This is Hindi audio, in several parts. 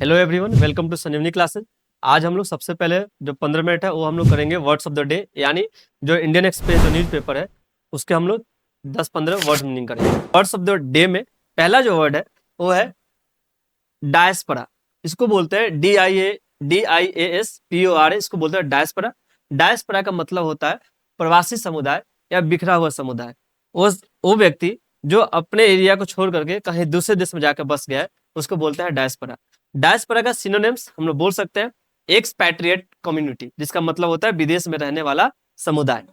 Hello everyone, welcome to Sanjivani classes. आज हम लोग सबसे पहले जो 15 मिनट है वो हम लोग करेंगे वर्ड्स ऑफ द डे, यानी जो इंडियन एक्सप्रेस जो न्यूज़पेपर है उसके हम लोग 10-15 वर्ड मीनिंग करेंगे। वर्ड्स ऑफ द डे में पहला जो वर्ड है वो है डायस्पोरा। इसको बोलते हैं DIASPORA, इसको बोलते हैं डायस्पोरा। डायस्पोरा का मतलब होता है प्रवासी समुदाय या बिखरा हुआ समुदाय। वो व्यक्ति जो अपने एरिया को छोड़ करके कहीं दूसरे देश में जाकर बस गया है उसको बोलते हैं डायस्पोरा। डायस्पोरा का सिनोनिम्स हम लोग बोल सकते हैं एक्सपैट्रिएट कम्युनिटी, जिसका मतलब होता है विदेश में रहने वाला समुदाय।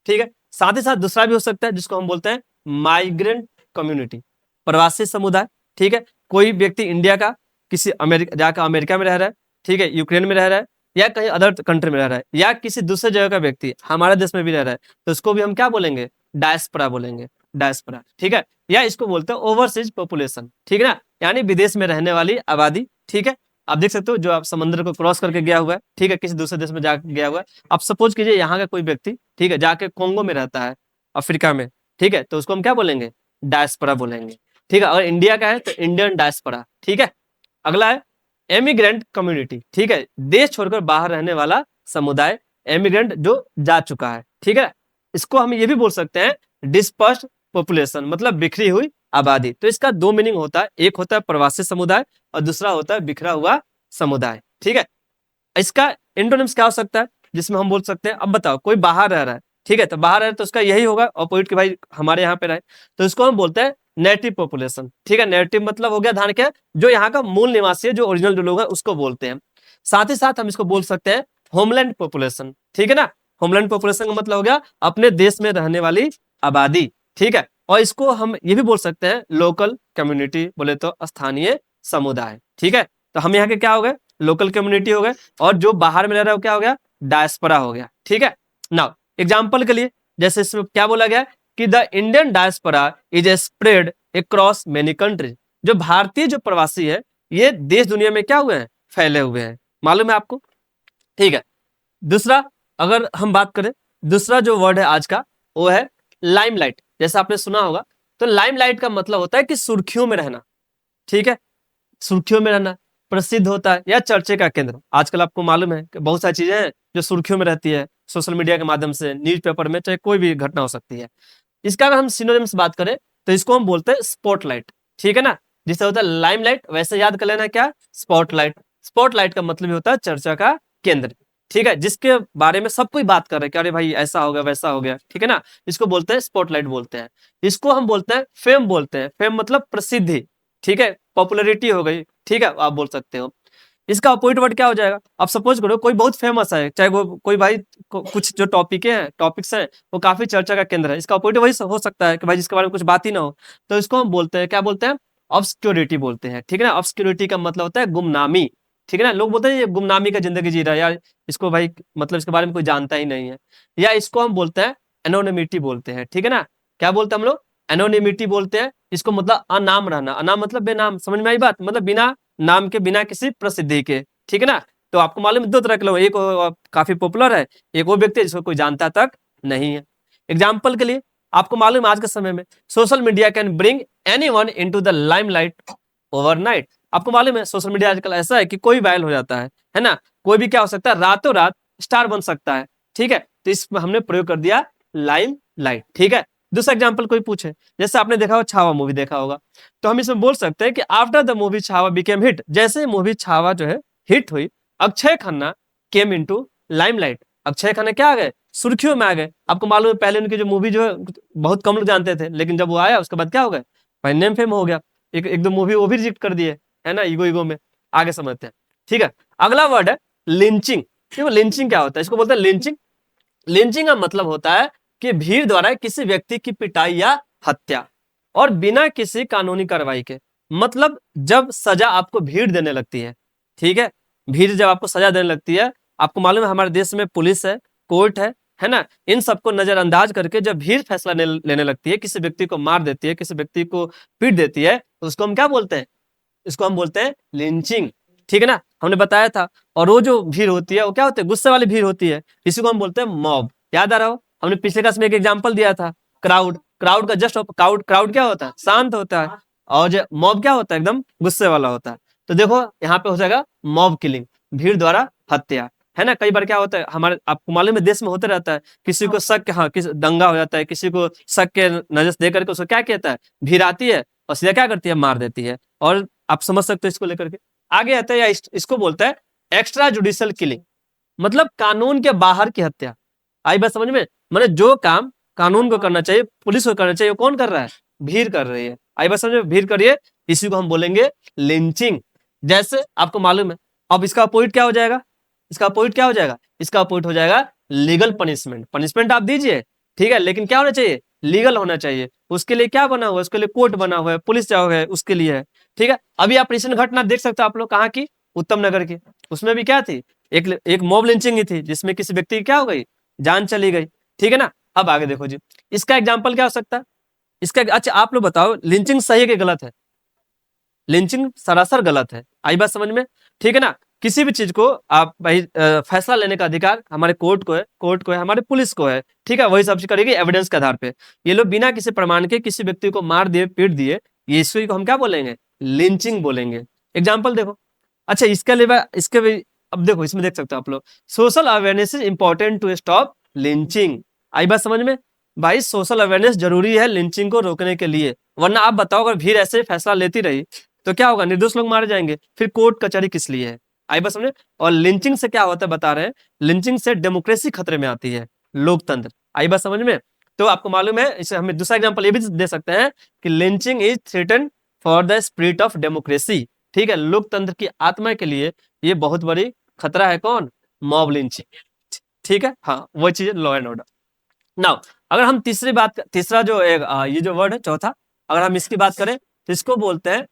ठीक है, साथ ही साथ दूसरा भी हो सकता है जिसको हम बोलते हैं माइग्रेंट कम्युनिटी, प्रवासी समुदाय। ठीक है, कोई व्यक्ति इंडिया का किसी जाकर अमेरिका में रह रहा है, ठीक है, यूक्रेन में रह रहा है या कहीं अदर कंट्री में रह रहा है, या किसी दूसरे जगह का व्यक्ति हमारे देश में भी रह रहा है, तो उसको भी हम क्या बोलेंगे? डायस्पोरा बोलेंगे, डायस्पोरा। ठीक है, या इसको बोलते हैं ओवरसीज पॉपुलेशन। ठीक है ना, यानी विदेश में रहने वाली आबादी। ठीक है, आप देख सकते हो जो आप समंदर को क्रॉस करके गया हुआ है, ठीक है, किसी दूसरे देश में जा गया हुआ है। आप सपोज कीजिए यहाँ का कोई व्यक्ति, ठीक है, जाके कोंगो में रहता है, अफ्रीका में, ठीक है, तो उसको हम क्या बोलेंगे? डायस्पोरा बोलेंगे। ठीक है, अगर इंडिया का है तो इंडियन डायस्पोरा। ठीक है, अगला है एमिग्रेंट कम्युनिटी। ठीक है, देश छोड़कर बाहर रहने वाला समुदाय, एमिग्रेंट जो जा चुका है। ठीक है, इसको हम ये भी बोल सकते हैं डिस्पर्स्ड पॉपुलेशन, मतलब बिखरी हुई आबादी। तो इसका दो मीनिंग होता है, एक होता है प्रवासी समुदाय और दूसरा होता है बिखरा हुआ समुदाय। ठीक है, इसका एंटोनिम्स क्या हो सकता है जिसमें हम बोल सकते हैं? अब बताओ, कोई बाहर रह रहा है, ठीक है, तो बाहर रह रहा है तो उसका यही होगा अपोजिट कि भाई हमारे यहाँ पे रहे, तो इसको हम बोलते हैं नेटिव पॉपुलेशन। ठीक है, नेटिव मतलब हो गया धान के जो यहाँ का मूल निवासी है, जो ओरिजिनल जो लोग हैं उसको बोलते हैं। साथ ही साथ हम इसको बोल सकते हैं होमलैंड पॉपुलेशन। ठीक है ना, होमलैंड पॉपुलेशन का मतलब हो गया अपने देश में रहने वाली आबादी। ठीक है, और इसको हम ये भी बोल सकते हैं लोकल कम्युनिटी, बोले तो स्थानीय समुदाय। ठीक है, तो हम यहाँ के क्या हो गए? लोकल कम्युनिटी हो गए, और जो बाहर में रह रहा है क्या हो गया? डायस्पोरा हो गया। ठीक है, नाउ एग्जाम्पल के लिए जैसे इसमें क्या बोला गया कि the Indian diaspora is spread across many countries. जो भारतीय जो प्रवासी है ये देश दुनिया में क्या हुए हैं? फैले हुए हैं। मालूम है आपको? ठीक है, दूसरा अगर हम बात करें, दूसरा जो वर्ड है आज का वो है लाइमलाइट। जैसा आपने सुना होगा, तो लाइमलाइट का मतलब होता है कि सुर्खियों में रहना। ठीक है, सुर्खियों में रहना, प्रसिद्ध होता है या चर्चे का केंद्र। आजकल आपको मालूम है कि बहुत सारी चीजें हैं जो सुर्खियों में रहती है, सोशल मीडिया के माध्यम से, न्यूज़पेपर में, चाहे कोई भी घटना हो सकती है। इसका अगर हम सिनोनिम्स बात करें तो इसको हम बोलते हैं स्पॉटलाइट। ठीक है ना, जिससे होता है लाइमलाइट, वैसे याद कर लेना क्या? स्पॉटलाइट। स्पॉटलाइट का मतलब होता है चर्चा का केंद्र। ठीक है, जिसके बारे में सब कोई बात कर रहे हैं कि अरे भाई ऐसा हो गया वैसा हो गया। ठीक है ना, इसको बोलते हैं स्पॉटलाइट बोलते हैं। इसको हम बोलते हैं फेम बोलते हैं। फेम मतलब प्रसिद्धि। ठीक है, पॉपुलैरिटी हो गई। ठीक है, आप बोल सकते हो। इसका अपोजिट वर्ड क्या हो जाएगा? आप सपोज करो कोई बहुत फेमस है, चाहे वो कोई भाई कुछ जो टॉपिक्स हैं वो काफी चर्चा का केंद्र है, इसका अपोजिट वही हो सकता है कि भाई जिसके बारे में कुछ बात ही ना हो, तो इसको हम बोलते हैं, क्या बोलते हैं? ऑब्सक्योरिटी बोलते हैं। ठीक है ना, ऑब्सक्योरिटी का मतलब होता है गुमनामी। ठीक है ना, लोग बोलते हैं ये गुमनामी का जिंदगी जी रहा है यार, इसको भाई मतलब इसके बारे में कोई जानता ही नहीं है। या इसको हम बोलते हैं एनोनिमिटी बोलते हैं। ठीक है ना, क्या बोलते हैं हम लोग? एनोनिमिटी बोलते हैं। इसको मतलब अनाम रहना, अनाम मतलब बेनाम। समझ में आई बात? मतलब बिना नाम के, बिना किसी प्रसिद्धि के। ठीक है ना, तो आपको मालूम है दो तरह के लोग, एक काफी पॉपुलर है, एक वो व्यक्ति है जिसको कोई जानता तक नहीं है। एग्जाम्पल के लिए आपको मालूम है आज के समय में social media can bring anyone into the limelight overnight. आपको मालूम है सोशल मीडिया आजकल ऐसा है कि कोई वायरल हो जाता है ना, कोई भी क्या हो सकता है, रातों रात स्टार बन सकता है। ठीक है, तो इसमें हमने प्रयोग कर दिया लाइमलाइट। ठीक है, दूसरा एग्जाम्पल कोई पूछे, जैसे आपने देखा हो छावा मूवी देखा होगा, तो हम इसमें बोल सकते हैं कि after the movie Chhaava became hit, जैसे मूवी छावा जो है हिट हुई, Akshaye Khanna came into limelight. Akshaye Khanna क्या आ गए? सुर्खियों में आ गए। आपको मालूम है पहले उनकी जो मूवी जो है बहुत कम लोग जानते थे, लेकिन जब वो आया उसके बाद क्या हो गए? भाई नेम फेम हो गया। एक दो मूवी वो भी रिजेक्ट कर दिए, है ना, ईगो में। आगे समझते हैं। ठीक है, अगला वर्ड है लिंचिंग। लिंचिंग क्या होता है? इसको बोलते हैं लिंचिंग। लिंचिंग का मतलब होता है कि भीड़ द्वारा किसी व्यक्ति की पिटाई या हत्या, और बिना किसी कानूनी कार्रवाई के। मतलब जब सजा आपको भीड़ देने लगती है। ठीक है, भीड़ जब आपको सजा देने लगती है, आपको मालूम है हमारे देश में पुलिस है, कोर्ट है ना, इन सबको नजरअंदाज करके जब भीड़ फैसला लेने लगती है, किसी व्यक्ति को मार देती है, किसी व्यक्ति को पीट देती है, तो उसको हम क्या बोलते हैं? इसको हम बोलते हैं लिंचिंग। ठीक है ना, हमने बताया था। और वो जो भीड़ होती है वो क्या होती है? गुस्से वाली भीड़ होती है, इसी को हम बोलते हैं मॉब। याद आ रहा हो, हमने पिछले क्लास में एक एग्जांपल दिया था, क्राउड। क्राउड का जस्ट क्राउड क्या होता है? शांत होता है। और जो मॉब क्या होता है? एकदम गुस्से वाला होता है। तो देखो यहाँ पे हो जाएगा मॉब किलिंग, भीड़ द्वारा हत्या, है ना। कई बार क्या होता है हमारे, आपको मालूम है देश में होता रहता है, किसी को शक, हाँ किसी दंगा हो जाता है, किसी को शक के नजर से देख करके उसको क्या कहता है, भीड़ आती है और सीधा क्या करती है, मार देती है। और आप समझ सकते हो इसको लेकर के। आगे आता है या इसको बोलता है एक्स्ट्रा जुडिशियल किलिंग, मतलब कानून के बाहर की हत्या। आई बात समझ में, मतलब जो काम कानून को करना चाहिए, पुलिस को करना चाहिए, वो कौन कर रहा है, भीड़ कर रही है। आई बात समझ में, भीड़ कर रही है, इसी को हम बोलेंगे लिंचिंग। जैसे आपको मालूम है, अब इसका अपोजिट क्या हो जाएगा, इसका अपोजिट क्या हो जाएगा, इसका अपोजिट हो जाएगा लीगल पनिशमेंट। पनिशमेंट आप दीजिए, ठीक है, लेकिन क्या होना चाहिए, लीगल होना चाहिए। उसके लिए क्या बना हुआ है, उसके लिए कोर्ट बना हुआ है, पुलिस जो है उसके लिए है, ठीक है। अभी आप रिसेंट घटना देख सकते हो आप लोग, कहाँ की, उत्तम नगर की। उसमें भी क्या थी, एक मॉब लिंचिंग ही थी, जिसमें किसी व्यक्ति की क्या हो गई, जान चली गई, ठीक है ना। अब आगे देखो जी, इसका एग्जाम्पल क्या हो सकता है, इसका, अच्छा आप लोग बताओ लिंचिंग सही है कि गलत है, लिंचिंग सरासर गलत है। आई बात समझ में, ठीक है ना। किसी भी चीज को आप भाई फैसला लेने का अधिकार हमारे कोर्ट को है, कोर्ट को है, हमारे पुलिस को है, ठीक है, वही सब चीज करेगी एविडेंस के आधार पे। ये लोग बिना किसी प्रमाण के किसी व्यक्ति को मार दिए, पीट दिए, ये इसको हम क्या बोलेंगे, लिंचिंग बोलेंगे। एग्जाम्पल देखो, अच्छा इसके अलावा इसके भी, अब देखो इसमें देख सकते हो आप लोग, social awareness is important to stop lynching. आई बात समझ में, भाई सोशल अवेयरनेस जरूरी है लिंचिंग को रोकने के लिए, वरना आप बताओ अगर भीड़ ऐसे फैसला लेती रही तो क्या होगा, निर्दोष लोग मारे जाएंगे, फिर कोर्ट कचहरी किस लिए है। आई बात समझे। और लिंचिंग से क्या होता है बता रहे हैं, लिंचिंग से डेमोक्रेसी खतरे में आती है, लोकतंत्र। आई बात समझ में। तो आपको मालूम है, इसे हमें दूसरा एग्जांपल ये भी दे सकते हैं कि lynching is threaten for the spirit of democracy, ठीक है, लोकतंत्र की आत्मा के लिए ये बहुत बड़ी खतरा है, कौन, मॉब लिंचिंग, ठीक है। हाँ वो चीज लॉ एंड ऑर्डर। नाउ अगर हम तीसरी बात, तीसरा जो ये जो वर्ड है चौथा, अगर हम इसकी बात करें तो इसको बोलते हैं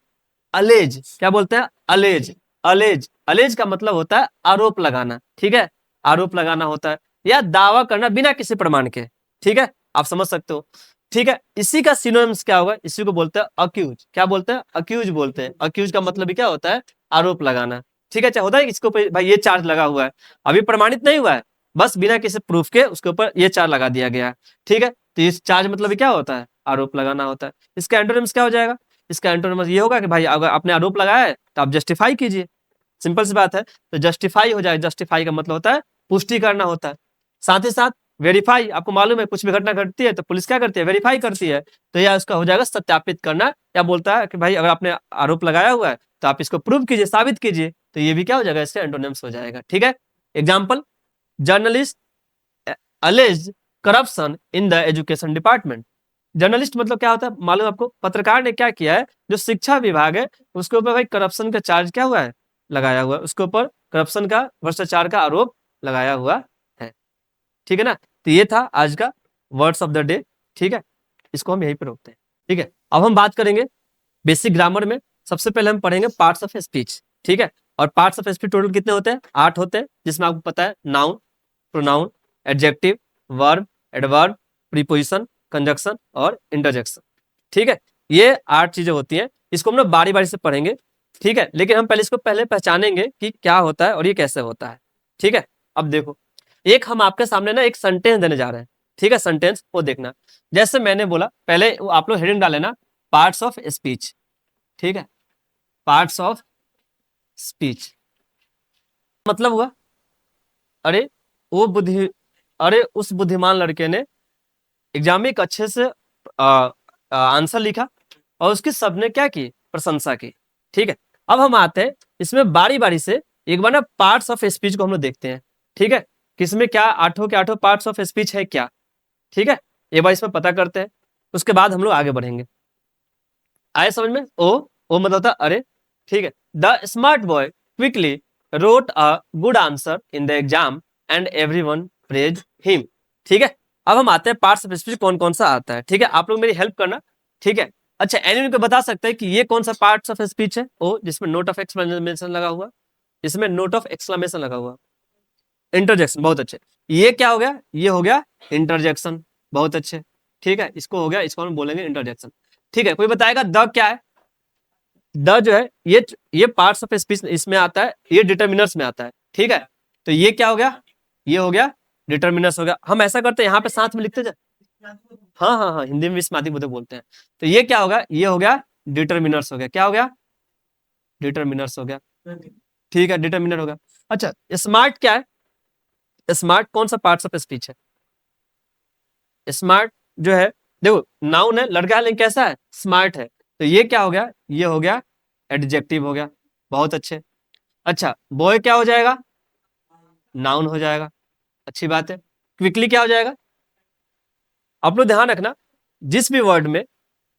अलेज। क्या बोलते हैं, अलेज। अलेज, अलेज का मतलब होता है आरोप लगाना, ठीक है, आरोप लगाना होता है, या दावा करना बिना किसी प्रमाण के, ठीक है, आप समझ सकते हो, ठीक है। इसी का सिनोनिम्स क्या होगा, इसी को बोलते हैं अक्यूज। क्या बोलते हैं, अक्यूज बोलते हैं। अक्यूज का मतलब भी क्या होता है, आरोप लगाना, ठीक है। चाहे होता है इसको भाई ये चार्ज लगा हुआ है, अभी प्रमाणित नहीं हुआ है, बस बिना किसी प्रूफ के उसके ऊपर ये चार्ज लगा दिया गया है, ठीक है। तो इस चार्ज मतलब क्या होता है, आरोप लगाना होता है। इसका एंटोनिम्स क्या हो जाएगा, इसका एंटोनिम्स ये होगा कि भाई अगर आपने आरोप लगाया है तो आप जस्टिफाई कीजिए, सिंपल सी बात है। तो जस्टिफाई हो जाए, जस्टिफाई का मतलब होता है पुष्टि करना होता है। साथ ही साथ वेरीफाई, आपको मालूम है कुछ भी घटना घटती है तो पुलिस क्या करती है, वेरीफाई करती है, तो यह उसका हो जाएगा सत्यापित करना। या बोलता है कि भाई अगर आपने आरोप लगाया हुआ है तो आप इसको प्रूव कीजिए, साबित कीजिए, तो ये भी क्या हो जाएगा, इसका एंटोनिम्स हो जाएगा, ठीक है। Example, journalist allege corruption in the education department. Journalist मतलब क्या होता है मालूम आपको, पत्रकार ने क्या किया है, जो शिक्षा विभाग है उसके ऊपर भाई करप्शन का चार्ज क्या हुआ है, लगाया हुआ है, उसके ऊपर करप्शन का, भ्रष्टाचार का आरोप लगाया हुआ है, ठीक है ना। तो ये था आज का वर्ड्स ऑफ द डे, ठीक है, इसको हम यहीं पे रोकते हैं, ठीक है। अब हम बात करेंगे बेसिक ग्रामर में। सबसे पहले हम पढ़ेंगे पार्ट्स ऑफ स्पीच, ठीक है। और पार्ट्स ऑफ स्पीच टोटल कितने होते हैं, 8 होते हैं, जिसमें आपको पता है noun, pronoun, adjective, verb, adverb, preposition, conjunction और इंटरजेक्शन, ठीक है। ये 8 चीजें होती हैं, इसको हम लोग बारी बारी से पढ़ेंगे, ठीक है। लेकिन हम पहले इसको पहले पहचानेंगे कि क्या होता है और ये कैसे होता है, ठीक है। अब देखो, एक हम आपके सामने ना एक सेंटेंस देने जा रहे हैं, ठीक है, सेंटेंस वो देखना। जैसे मैंने बोला पहले आप लोग हेडिंग डाले ना, पार्ट्स ऑफ स्पीच, ठीक है, पार्ट्स ऑफ स्पीच मतलब हुआ, अरे वो बुद्धि, अरे उस बुद्धिमान लड़के ने एग्जाम में एक अच्छे से आंसर लिखा और उसकी सबने क्या की, प्रशंसा की, ठीक है। अब हम आते हैं इसमें बारी बारी से, एक बार ना पार्ट्स ऑफ स्पीच को हम लोग देखते हैं, ठीक है, किसमें क्या आठों के आठों पार्ट्स ऑफ स्पीच है क्या, ठीक है। एक बार इसमें पता करते हैं, उसके बाद हम लोग आगे बढ़ेंगे। आए समझ में, ओ मतलब होता अरे, ठीक है। The smart boy quickly wrote a good answer in the exam and everyone praise him, ठीक है। अब हम आते हैं पार्ट्स ऑफ स्पीच कौन कौन सा आता है, ठीक है, आप लोग मेरी हेल्प करना, ठीक है। अच्छा एनीवन को बता सकते हैं कि ये कौन सा पार्ट्स ऑफ स्पीच है, ओ जिसमें नोट ऑफ एक्सक्लेमेशन लगा हुआ, इसमें नोट ऑफ एक्सक्लेमेशन लगा हुआ, इंटरजेक्शन, बहुत अच्छे। ये क्या हो गया, ये हो गया इंटरजेक्शन, बहुत अच्छे, ठीक है, इसको हो गया, इसको हम बोलेंगे इंटरजेक्शन, ठीक है। कोई बताएगा द क्या है, द जो है ये पार्ट्स ऑफ स्पीच इसमें आता है, ये डिटर्मिनर्स में आता है, ठीक है। तो ये क्या हो गया, ये हो गया डिटर्मिनर्स हो गया। हम ऐसा करते हैं यहाँ पे साथ में लिखते जाए, हाँ हाँ हाँ, हिंदी में विस्मादिक बोलते हैं। तो ये क्या होगा, ये हो गया डिटर्मिनर्स हो गया, क्या हो गया, डिटरमिनर्स हो गया, ठीक है, डिटरमिनर हो गया। अच्छा, स्मार्ट क्या है? स्मार्ट कौन सा पार्ट्स ऑफ स्पीच है? स्मार्ट जो है, देखो नाउन है, लड़का है लेकिन कैसा है? स्मार्ट है, तो ये क्या हो गया? ये हो गया एडजेक्टिव हो गया। बहुत अच्छे। अच्छा, बॉय क्या हो जाएगा? नाउन हो जाएगा। अच्छी बात है। क्विकली क्या हो जाएगा? आप लोग ध्यान रखना, जिस भी वर्ड में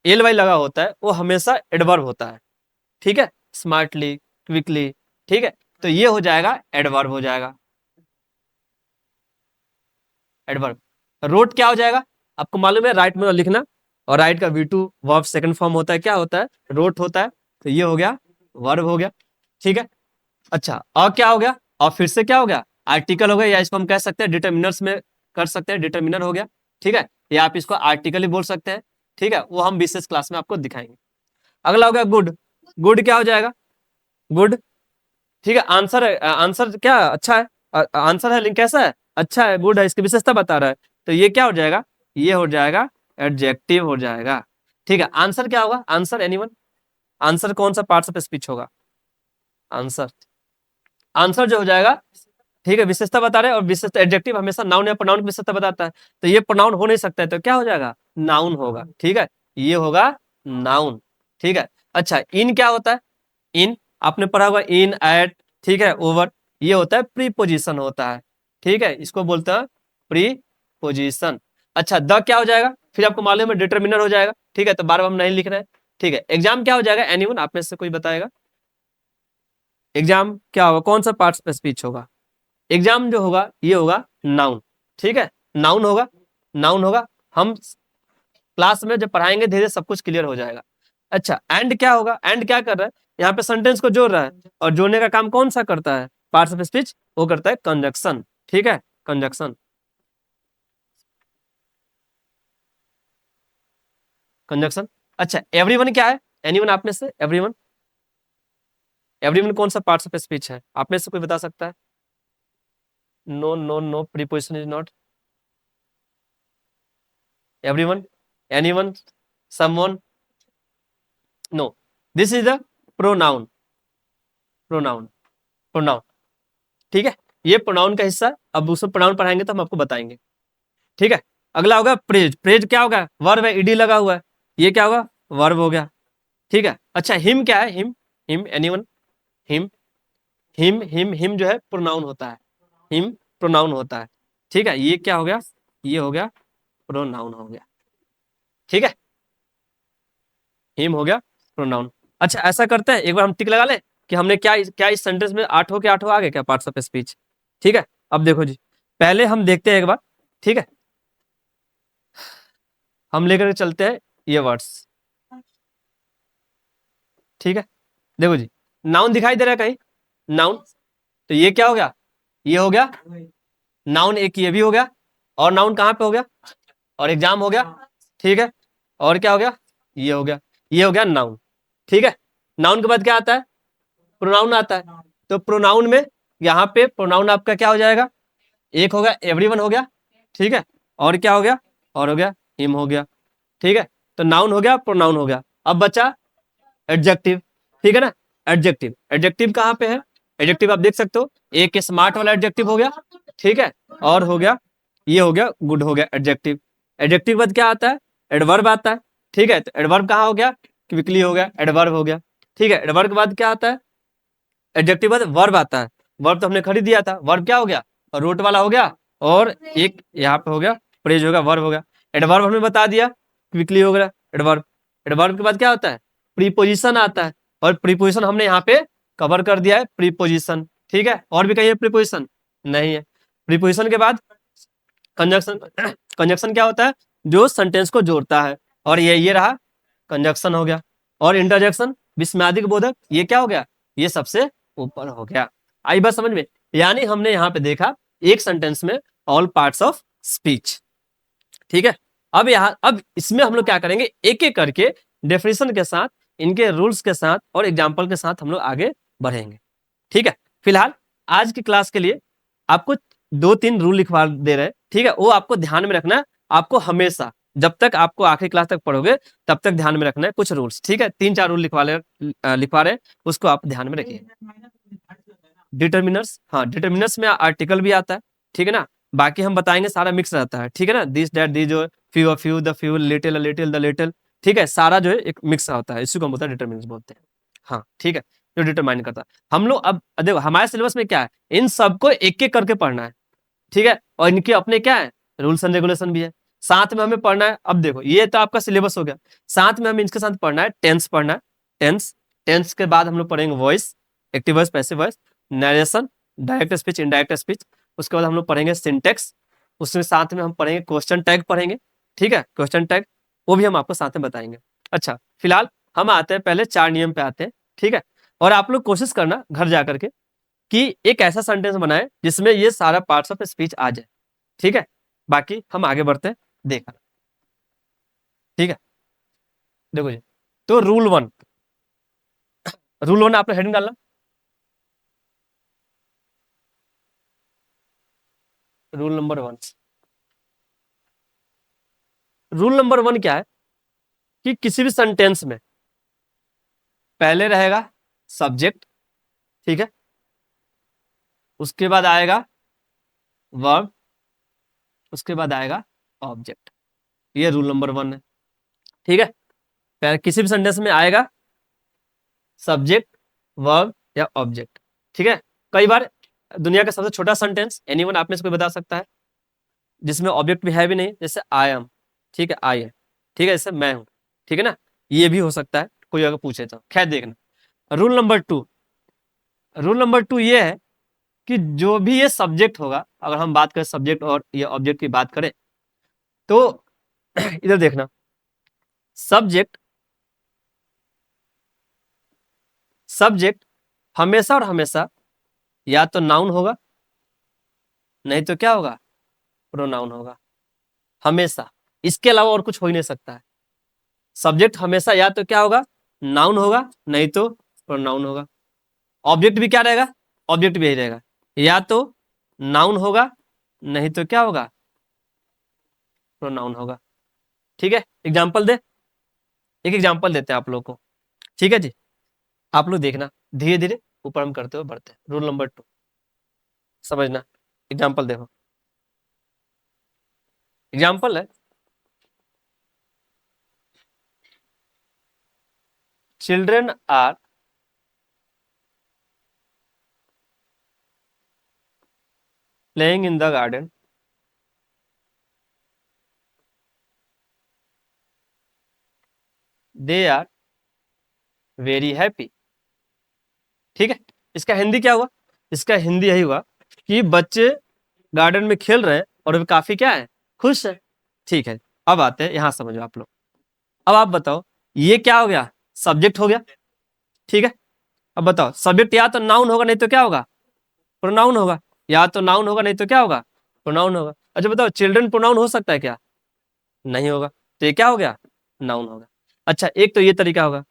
एल वाई लगा होता है वो हमेशा एडवर्ब होता है, ठीक है? स्मार्टली, क्विकली, ठीक है, तो ये हो जाएगा एडवर्ब हो जाएगा, एडवर्ब। रोट क्या हो जाएगा? आपको मालूम है, राइट में लिखना, और राइट का V2 वर्ब सेकंड फॉर्म होता है, क्या होता है? रोट होता है, तो ये हो गया वर्ब हो गया, ठीक है। अच्छा, और क्या हो गया? और फिर से क्या हो गया? आर्टिकल हो गया, या इसको हम कह सकते हैं डिटरमिनर्स में कर सकते हैं, डिटरमिनर हो गया, ठीक है, या आप इसको आर्टिकल ही बोल सकते हैं, ठीक है, वो हम विशेष क्लास में आपको दिखाएंगे। अगला हो गया गुड। गुड क्या हो जाएगा? गुड, ठीक है, आंसर है, आंसर क्या? अच्छा है, आंसर है लेकिन कैसा है? अच्छा है, गुड है, इसकी विशेषता बता रहा है, तो ये क्या हो जाएगा? ये हो जाएगा एडजेक्टिव हो जाएगा, ठीक है। आंसर क्या होगा? Answer anyone? आंसर कौन सा पार्ट्स ऑफ स्पीच होगा? आंसर, आंसर जो हो जाएगा, ठीक है, विशेषता बता रहे हैं, और विशेषता एडजेक्टिव हमेशा नाउन या प्रोनाउन की विशेषता बताता है, तो ये प्रोनाउन हो नहीं सकता है, तो क्या हो जाएगा? नाउन होगा, ठीक है, ये होगा नाउन, ठीक है। अच्छा, इन क्या होता है? इन आपने पढ़ा होगा, इन, एट, ठीक है, ओवर, ये होता है प्रीपोजिशन होता है, ठीक है, इसको बोलते हैं प्रीपोजिशन। अच्छा, द क्या हो जाएगा? फिर आपको मालूम है डिटरमिनर हो जाएगा, ठीक है, तो बार बार हम नहीं लिख रहे हैं, ठीक है। एग्जाम क्या हो जाएगा? एनीवन आप में से कोई बताएगा? एग्जाम क्या होगा? कौन सा पार्ट ऑफ स्पीच होगा? एग्जाम जो होगा ये होगा नाउन, ठीक है, नाउन होगा, नाउन होगा। हम क्लास में जब पढ़ाएंगे धीरे सब कुछ क्लियर हो जाएगा। अच्छा, एंड क्या होगा? एंड क्या कर रहा है? यहाँ पे सेंटेंस को जोड़ रहा है, और जोड़ने का काम कौन सा करता है? पार्ट्स ऑफ स्पीच, वो करता है कंजक्शन, ठीक है, कंजक्शन, कंजक्शन। अच्छा, एवरीवन क्या है? एनीवन आप में से? एवरीवन, एवरीवन कौन सा पार्ट्स ऑफ स्पीच है? आप में से कोई बता सकता है? No no no, preposition is not. Everyone, anyone, someone? No, this is the pronoun, pronoun, pronoun, ठीक है, ये प्रोनाउन का हिस्सा। अब उसमें प्रोनाउन पढ़ाएंगे तो हम आपको बताएंगे, ठीक है। अगला होगा प्रेज। प्रेज क्या होगा? वर्ब है, ईडी लगा हुआ है, ये क्या होगा? वर्ब हो गया, ठीक है। अच्छा, हिम क्या है? Him, him anyone? Him, him जो है प्रोनाउन होता है, हिम प्रोनाउन होता है, ठीक है, ये क्या हो गया? ये हो गया प्रोनाउन हो गया, ठीक है, हिम हो गया प्रोनाउन। अच्छा, ऐसा करते हैं, एक बार हम टिक लगा ले कि हमने क्या क्या इस सेंटेंस में आठों के आठों आ गए क्या पार्ट्स ऑफ स्पीच, ठीक है। अब देखो जी, पहले हम देखते हैं एक बार, ठीक है, हम लेकर चलते हैं ये वर्ड्स, ठीक है। देखो जी, नाउन दिखाई दे रहा है कहीं? नाउन, तो ये क्या हो गया? ये हो गया नाउन, एक ये भी हो गया, और नाउन कहाँ पे हो गया? और एग्जाम हो गया, ठीक है, और क्या हो गया? ये हो गया, ये हो गया नाउन, ठीक है। नाउन के बाद क्या आता है? प्रोनाउन आता है, तो प्रोनाउन में यहाँ पे प्रोनाउन आपका क्या हो जाएगा? एक हो गया एवरीवन हो गया, ठीक है, और क्या हो गया? और हो गया हिम हो गया, ठीक है, तो नाउन हो गया, प्रोनाउन हो गया। अब बचा एडजेक्टिव, ठीक है ना। एडजेक्टिव, एडजेक्टिव कहाँ पे है? एडजेक्टिव आप देख सकते हो, एक स्मार्ट वाला एडजेक्टिव हो गया, ठीक है, और हो गया ये हो गया गुड हो गया एडजेक्टिव। एडजेक्टिव बाद क्या आता है? एडवर्ब आता है, ठीक है, तो एडवर्ब कहाँ हो गया? क्विकली हो गया, एडवर्ब हो गया, ठीक है। एडवर्ब के बाद क्या आता है? एडजेक्टिव बाद वर्ब आता है। वर्ब तो हमने खरीद दिया था, वर्ब क्या हो गया? रोट वाला हो गया, और एक यहाँ पे हो गया प्रेज हो गया, वर्ब हो गया। एडवर्ब हमने बता दिया, क्विकली हो गया एडवर्ब। एडवर्ब के बाद क्या होता है? प्रीपोजिशन आता है, और प्रीपोजिशन हमने यहाँ पे कवर कर दिया है, प्रीपोजिशन, ठीक है। और भी कहीं है प्रीपोजिशन? नहीं है। प्रीपोजिशन के बाद कंजक्शन। कंजक्शन क्या होता है? जो सेंटेंस को जोड़ता है, और ये रहा कंजक्शन हो गया। और इंटरजेक्शन, विस्मयादिक बोधक, ये क्या हो गया? ये सबसे ऊपर हो गया। आई बात समझ में? यानी हमने यहाँ पे देखा एक सेंटेंस में ऑल पार्ट्स ऑफ स्पीच, ठीक है। अब इसमें हम लोग क्या करेंगे, एक एक करके डेफिनेशन के साथ, इनके रूल्स के साथ और एग्जाम्पल के साथ हम लोग आगे बढ़ेंगे, ठीक है। फिलहाल आज की क्लास के लिए आपको 2-3 रूल लिखवा दे रहे हैं, ठीक है, वो आपको ध्यान में रखना है। आपको हमेशा जब तक आपको आखिरी क्लास तक पढ़ोगे तब तक ध्यान में रखना है कुछ रूल्स, ठीक है। 3-4 रूल लिखवा रहे हैं, उसको आप ध्यान में रखिए। डिटर्मिनर्स, हाँ डिटर्मिनर्स में आर्टिकल भी आता है, ठीक है ना। बाकी हम बताएंगे, सारा मिक्स रहता है, ठीक है ना। दिस दैट दी जो few the few little little the little, ठीक है, सारा जो है एक मिक्स होता है, इसी को हम बोलते हैं डिटर्मिनर्स बोलते हैं। हाँ ठीक है, जो डिटरमाइन करता है। हम लोग अब देखो हमारे सिलेबस में क्या है, इन सबको एक एक करके पढ़ना है, ठीक है। और इनके अपने क्या है, रूल्स एंड रेगुलेशन भी है, साथ में हमें पढ़ना है। अब देखो ये तो आपका सिलेबस हो गया, साथ में हमें इनके साथ पढ़ना है टेंस पढ़ना है। टेंस, टेंस के बाद हम लोग पढ़ेंगे voice, active voice, passive voice, narration, direct speech, indirect speech. उसके बाद हम लोग पढ़ेंगे सिंटेक्स, उसमें साथ में हम पढ़ेंगे क्वेश्चन टैग पढ़ेंगे, ठीक है, क्वेश्चन टैग वो भी हम आपको साथ में बताएंगे। अच्छा फिलहाल हम आते हैं पहले 4 नियम पे आते हैं, ठीक है। और आप लोग कोशिश करना घर जा करके कि एक ऐसा सेंटेंस बनाए जिसमें ये सारा पार्ट्स ऑफ स्पीच आ जाए, ठीक है। बाकी हम आगे बढ़ते हैं, देखा, ठीक है। देखो जी, तो रूल 1, रूल 1 आपने हेडिंग डालना, रूल नंबर 1। रूल नंबर 1 क्या है कि किसी भी सेंटेंस में पहले रहेगा सब्जेक्ट, ठीक है, उसके बाद आएगा वर्ब, उसके बाद आएगा ऑब्जेक्ट। ये रूल नंबर 1 है, ठीक है। पहले किसी भी सेंटेंस में आएगा सब्जेक्ट, वर्ब या ऑब्जेक्ट, ठीक है। कई बार दुनिया का सबसे छोटा सेंटेंस एनीवन आप में से कोई बता सकता है जिसमें ऑब्जेक्ट भी है भी नहीं, जैसे आई एम, ठीक है, आई है, ठीक है, जैसे मैं हूं, ठीक है ना। ये भी हो सकता है कोई अगर पूछे तो, खैर देखना। रूल नंबर 2, रूल नंबर 2 ये है कि जो भी ये सब्जेक्ट होगा, अगर हम बात करें सब्जेक्ट और ये ऑब्जेक्ट की बात करें तो इधर देखना, सब्जेक्ट, सब्जेक्ट हमेशा और हमेशा या तो नाउन होगा, नहीं तो क्या होगा, प्रोनाउन होगा, हमेशा। इसके अलावा और कुछ हो ही नहीं सकता है। सब्जेक्ट हमेशा या तो क्या होगा, नाउन होगा, नहीं तो प्रोनाउन होगा। ऑब्जेक्ट भी क्या रहेगा, ऑब्जेक्ट भी यही रहेगा, या तो नाउन होगा, नहीं तो क्या होगा, प्रोनाउन होगा, ठीक है। एग्जाम्पल दे, एक एग्जाम्पल देते हैं आप लोग को, ठीक है जी। आप लोग देखना धीरे धीरे ऊपर हम करते हुए बढ़ते हैं। रूल नंबर 2 समझना, एग्जाम्पल देखो, एग्जाम्पल है children are playing in the garden, they are very happy, ठीक है। इसका हिंदी क्या हुआ, इसका हिंदी यही हुआ कि बच्चे गार्डन में खेल रहे हैं और वे काफी क्या है, खुश है, ठीक है। अब आते हैं यहां, समझो आप लोग। अब आप बताओ ये क्या हो गया, सब्जेक्ट हो गया, ठीक है। अब बताओ सब्जेक्ट या तो नाउन होगा, नहीं तो क्या होगा, प्रोनाउन होगा, या तो नाउन होगा, नहीं तो क्या होगा, प्रोनाउन होगा। अच्छा बताओ चिल्ड्रन प्रोनाउन हो सकता है क्या, नहीं होगा, तो ये क्या हो गया, नाउन होगा। अच्छा एक तो ये तरीका होगा।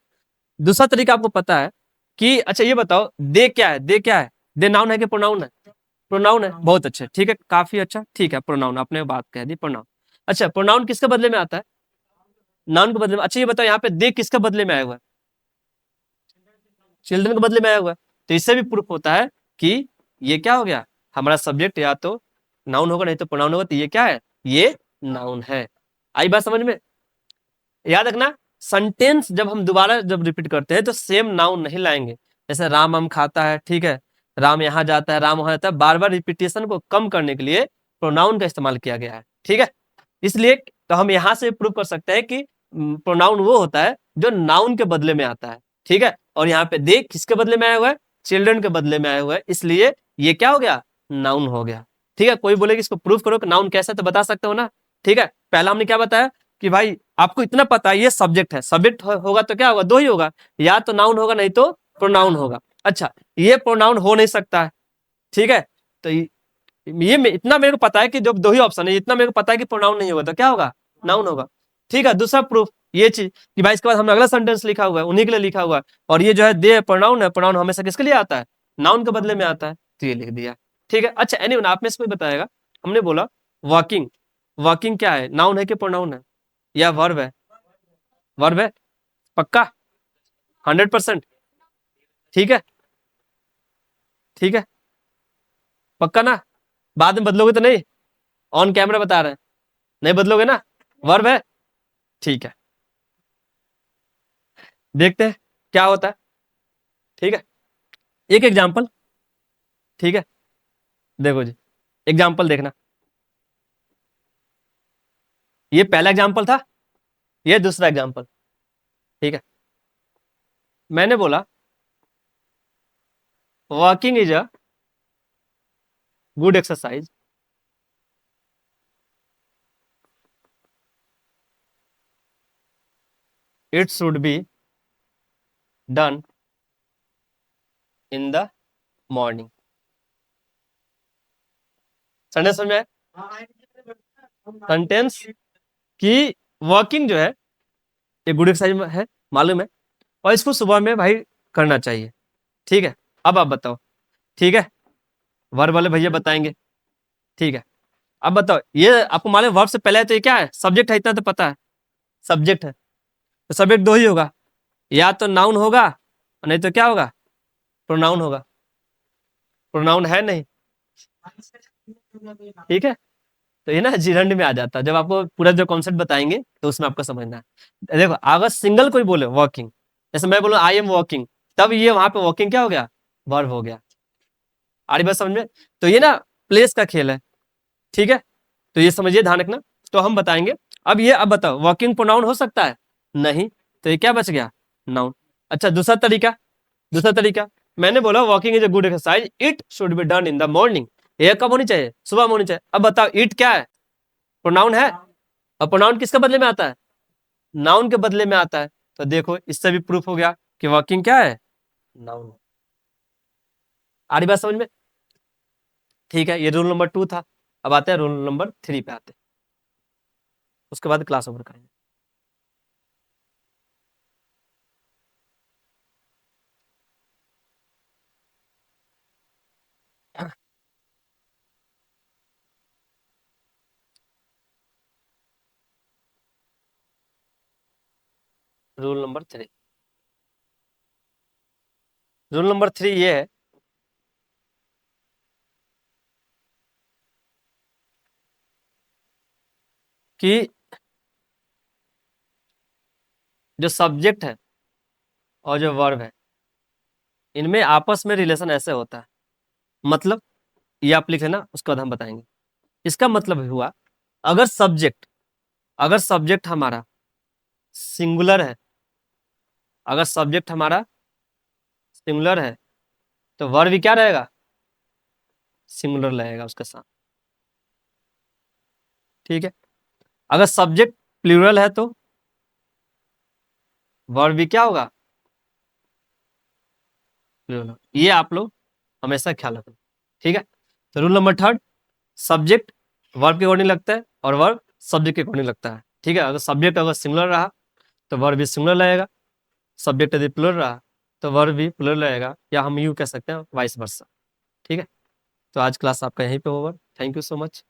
दूसरा तरीका आपको पता है कि, अच्छा ये बताओ दे क्या है, दे क्या है, दे नाउन है कि प्रोनाउन है, प्रोनाउन है, बहुत अच्छा, ठीक है, काफी अच्छा, ठीक है, प्रोनाउन, आपने बात कह दी, प्रोनाउन। अच्छा प्रोनाउन किसके बदले में आता है, नाउन के बदले में। अच्छा ये बताओ यहाँ पे दे किसके बदले में आया हुआ है, चिल्ड्रन के बदले में आया हुआ है। तो इससे भी प्रूफ होता है कि ये क्या हो गया, हमारा सब्जेक्ट या तो नाउन होगा, नहीं तो प्रोनाउन होगा, तो ये क्या है, ये नाउन है। आई बात समझ में। याद रखना सेंटेंस जब हम दोबारा जब रिपीट करते हैं तो सेम नाउन नहीं लाएंगे। जैसे राम आम खाता है, ठीक है, राम यहाँ जाता है, राम वहां जाता है, बार बार रिपीटेशन को कम करने के लिए प्रोनाउन का इस्तेमाल किया गया है, ठीक है। इसलिए तो हम यहाँ से प्रूव कर सकते हैं कि प्रोनाउन वो होता है जो नाउन के बदले में आता है, ठीक है। और यहाँ पे दे किसके बदले में आया हुआ है, चिल्ड्रन के बदले में आया हुआ है, इसलिए ये क्या हो गया, नाउन हो गया, ठीक है। कोई बोले कि इसको प्रूव करो कि नाउन कैसा है, तो बता सकते हो ना, ठीक है। पहला हमने क्या बताया कि भाई आपको इतना पता है ये सब्जेक्ट है, सब्जेक्ट होगा तो क्या होगा, दो ही होगा, या तो नाउन होगा, नहीं तो प्रोनाउन होगा। अच्छा ये प्रोनाउन हो नहीं सकता है, ठीक है। तो इतना मेरे को पता है कि जब दो ही ऑप्शन है, इतना मेरे को पता है कि प्रोनाउन नहीं होगा तो क्या होगा, नाउन होगा, ठीक है। दूसरा प्रूफ ये चीज कि भाई इसके बाद हमने अगला सेंटेंस लिखा हुआ है, उन्हीं के लिए लिखा हुआ है, और ये जो है दे प्रोनाउन है, प्रोनाउन हमेशा किसके लिए आता है, नाउन के बदले में आता है, तो ये लिख दिया, ठीक है। अच्छा एनीवन आप में से कोई बताएगा, हमने बोला वॉकिंग, वॉकिंग क्या है, नाउन है कि प्रोनाउन है, या वर्ब है? वर्ब है पक्का? 100%? ठीक है, ठीक है, पक्का ना? बाद में बदलोगे तो नहीं? ऑन कैमरा बता रहे हैं, नहीं बदलोगे ना? वर्ब है, ठीक है, देखते हैं क्या होता है। ठीक है, एक एग्जाम्पल, ठीक है, देखो जी, एग्जाम्पल देखना, ये पहला एग्जाम्पल था, ये दूसरा एग्जाम्पल। ठीक है, मैंने बोला walking is a good exercise, it should be done in the morning. Sentence समझ में आया? सेंटेंस की वॉकिंग जो है ये गुड एक्सरसाइज है, मालूम है, और इसको सुबह में भाई करना चाहिए। ठीक है, अब आप बताओ। ठीक है, वर्ब वाले भैया बताएंगे। ठीक है, अब बताओ, ये आपको मालूम है वर्ब से पहले तो ये क्या है? सब्जेक्ट है, इतना तो पता है, सब्जेक्ट है, तो सब्जेक्ट दो ही होगा, या तो नाउन होगा, नहीं तो क्या होगा? प्रोनाउन होगा। प्रोनाउन है नहीं? ठीक है, तो ये ना जिरंड में आ जाता है, जब आपको पूरा जो कॉन्सेप्ट बताएंगे तो उसमें आपको समझना है। देखो, अगर सिंगल कोई बोले वॉकिंग, जैसे मैं बोलूं आई एम वॉकिंग, तब ये वहां पे वॉकिंग क्या हो गया? वर्ब हो गया। आ रही बात समझ में? तो ये ना प्लेस का खेल है। ठीक है, तो ये समझिए, ध्यान रखना। तो हम बताएंगे। अब बताओ, वॉकिंग प्रोनाउन हो सकता है? नहीं, तो ये क्या बच गया? नाउन। अच्छा, दूसरा तरीका, मैंने बोला walking is a good exercise, it should be done in the morning. ये कब होनी चाहिए? सुबह में होनी चाहिए। अब बताओ, इट क्या है? प्रोनाउन है, और प्रोनाउन किसके बदले में आता है? नाउन के बदले में आता है। तो देखो, इससे भी प्रूफ हो गया कि वॉकिंग क्या है? नाउन। आ रही बात समझ में? ठीक है, ये रूल नंबर 2 था। अब आते हैं रूल नंबर 3 पे आते हैं, उसके बाद क्लास ओवर करेंगे। रूल नंबर 3, रूल नंबर 3 ये है कि जो सब्जेक्ट है और जो वर्ब है, इनमें आपस में रिलेशन ऐसे होता है। मतलब, ये आप लिख लेना, उसके बाद हम बताएंगे। इसका मतलब हुआ, अगर सब्जेक्ट अगर सब्जेक्ट हमारा सिंगुलर है, अगर सब्जेक्ट हमारा सिंगुलर है, तो वर्ब भी क्या रहेगा? सिंगुलर रहेगा उसके साथ। ठीक है, अगर सब्जेक्ट प्लूरल है तो वर्ब भी क्या होगा? प्लूरल। ये आप लोग हमेशा ख्याल रखना। ठीक है, तो रूल नंबर 3, सब्जेक्ट वर्ब के अकॉर्डिंग लगता है और वर्ब सब्जेक्ट के अकॉर्डिंग लगता है। ठीक है, अगर सब्जेक्ट अगर सिंगुलर रहा तो वर्ब भी सिंगुलर रहेगा, सब्जेक्ट यदि प्लूरल रहा तो वर्ब भी प्लूरल रहेगा, या हम यूं कह सकते हैं वाइस वर्सा। ठीक है, तो आज क्लास आपका यहीं पे over. Thank you so much.